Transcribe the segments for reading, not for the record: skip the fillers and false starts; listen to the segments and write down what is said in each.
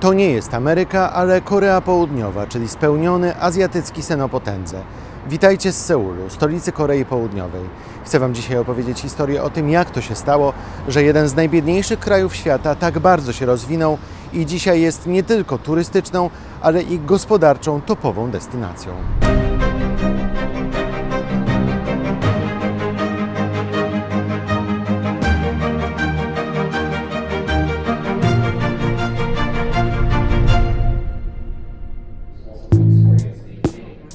To nie jest Ameryka, ale Korea Południowa, czyli spełniony azjatycki sen o potędze. Witajcie z Seulu, stolicy Korei Południowej. Chcę Wam dzisiaj opowiedzieć historię o tym, jak to się stało, że jeden z najbiedniejszych krajów świata tak bardzo się rozwinął i dzisiaj jest nie tylko turystyczną, ale i gospodarczą topową destynacją.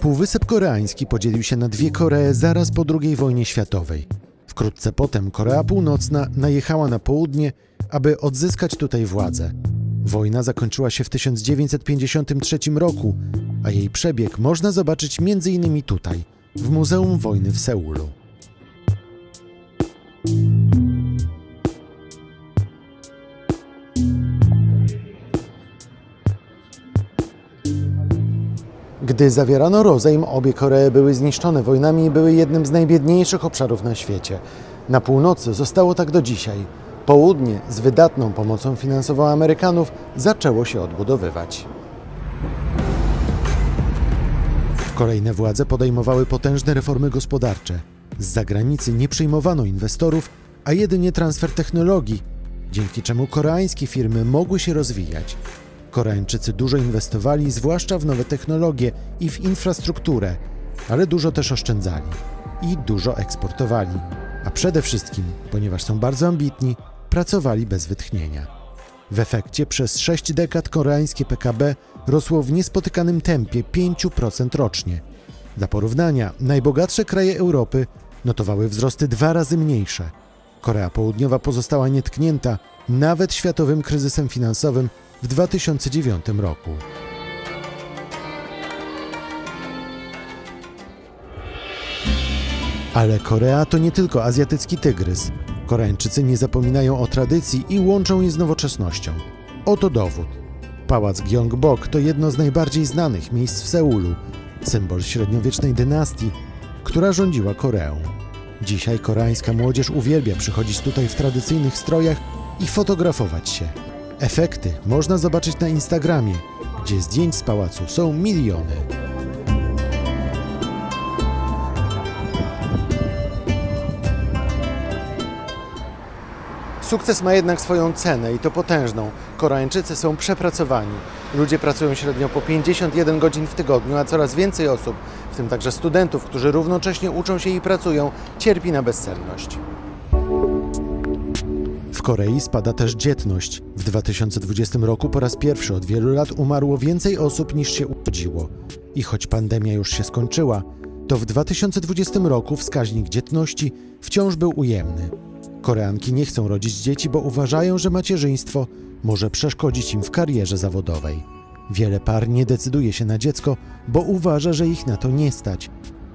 Półwysep koreański podzielił się na dwie Koree zaraz po II wojnie światowej. Wkrótce potem Korea Północna najechała na południe, aby odzyskać tutaj władzę. Wojna zakończyła się w 1953 roku, a jej przebieg można zobaczyć m.in. tutaj, w Muzeum Wojny w Seulu. Gdy zawierano rozejm, obie Koree były zniszczone wojnami i były jednym z najbiedniejszych obszarów na świecie. Na północy zostało tak do dzisiaj. Południe, z wydatną pomocą finansową Amerykanów, zaczęło się odbudowywać. Kolejne władze podejmowały potężne reformy gospodarcze. Z zagranicy nie przyjmowano inwestorów, a jedynie transfer technologii, dzięki czemu koreańskie firmy mogły się rozwijać. Koreańczycy dużo inwestowali, zwłaszcza w nowe technologie i w infrastrukturę, ale dużo też oszczędzali i dużo eksportowali. A przede wszystkim, ponieważ są bardzo ambitni, pracowali bez wytchnienia. W efekcie przez 6 dekad koreańskie PKB rosło w niespotykanym tempie 5% rocznie. Dla porównania, najbogatsze kraje Europy notowały wzrosty 2 razy mniejsze. Korea Południowa pozostała nietknięta nawet światowym kryzysem finansowym w 2009 roku. Ale Korea to nie tylko azjatycki tygrys. Koreańczycy nie zapominają o tradycji i łączą je z nowoczesnością. Oto dowód. Pałac Gyeongbok to jedno z najbardziej znanych miejsc w Seulu, symbol średniowiecznej dynastii, która rządziła Koreą. Dzisiaj koreańska młodzież uwielbia przychodzić tutaj w tradycyjnych strojach i fotografować się. Efekty można zobaczyć na Instagramie, gdzie zdjęć z pałacu są miliony. Sukces ma jednak swoją cenę i to potężną. Koreańczycy są przepracowani. Ludzie pracują średnio po 51 godzin w tygodniu, a coraz więcej osób, w tym także studentów, którzy równocześnie uczą się i pracują, cierpi na bezsenność. W Korei spada też dzietność. W 2020 roku po raz pierwszy od wielu lat umarło więcej osób niż się urodziło. I choć pandemia już się skończyła, to w 2020 roku wskaźnik dzietności wciąż był ujemny. Koreanki nie chcą rodzić dzieci, bo uważają, że macierzyństwo może przeszkodzić im w karierze zawodowej. Wiele par nie decyduje się na dziecko, bo uważa, że ich na to nie stać.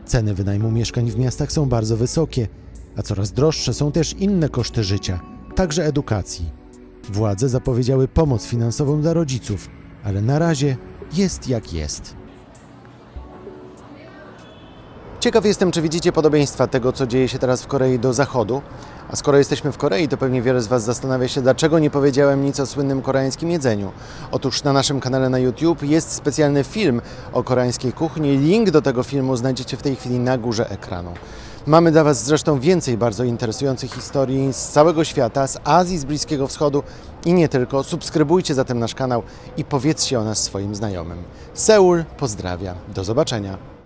Ceny wynajmu mieszkań w miastach są bardzo wysokie, a coraz droższe są też inne koszty życia, także edukacji. Władze zapowiedziały pomoc finansową dla rodziców, ale na razie jest jak jest. Ciekaw jestem, czy widzicie podobieństwa tego, co dzieje się teraz w Korei do zachodu. A skoro jesteśmy w Korei, to pewnie wiele z Was zastanawia się, dlaczego nie powiedziałem nic o słynnym koreańskim jedzeniu. Otóż na naszym kanale na YouTube jest specjalny film o koreańskiej kuchni. Link do tego filmu znajdziecie w tej chwili na górze ekranu. Mamy dla Was zresztą więcej bardzo interesujących historii z całego świata, z Azji, z Bliskiego Wschodu i nie tylko. Subskrybujcie zatem nasz kanał i powiedzcie o nas swoim znajomym. Seul pozdrawia. Do zobaczenia.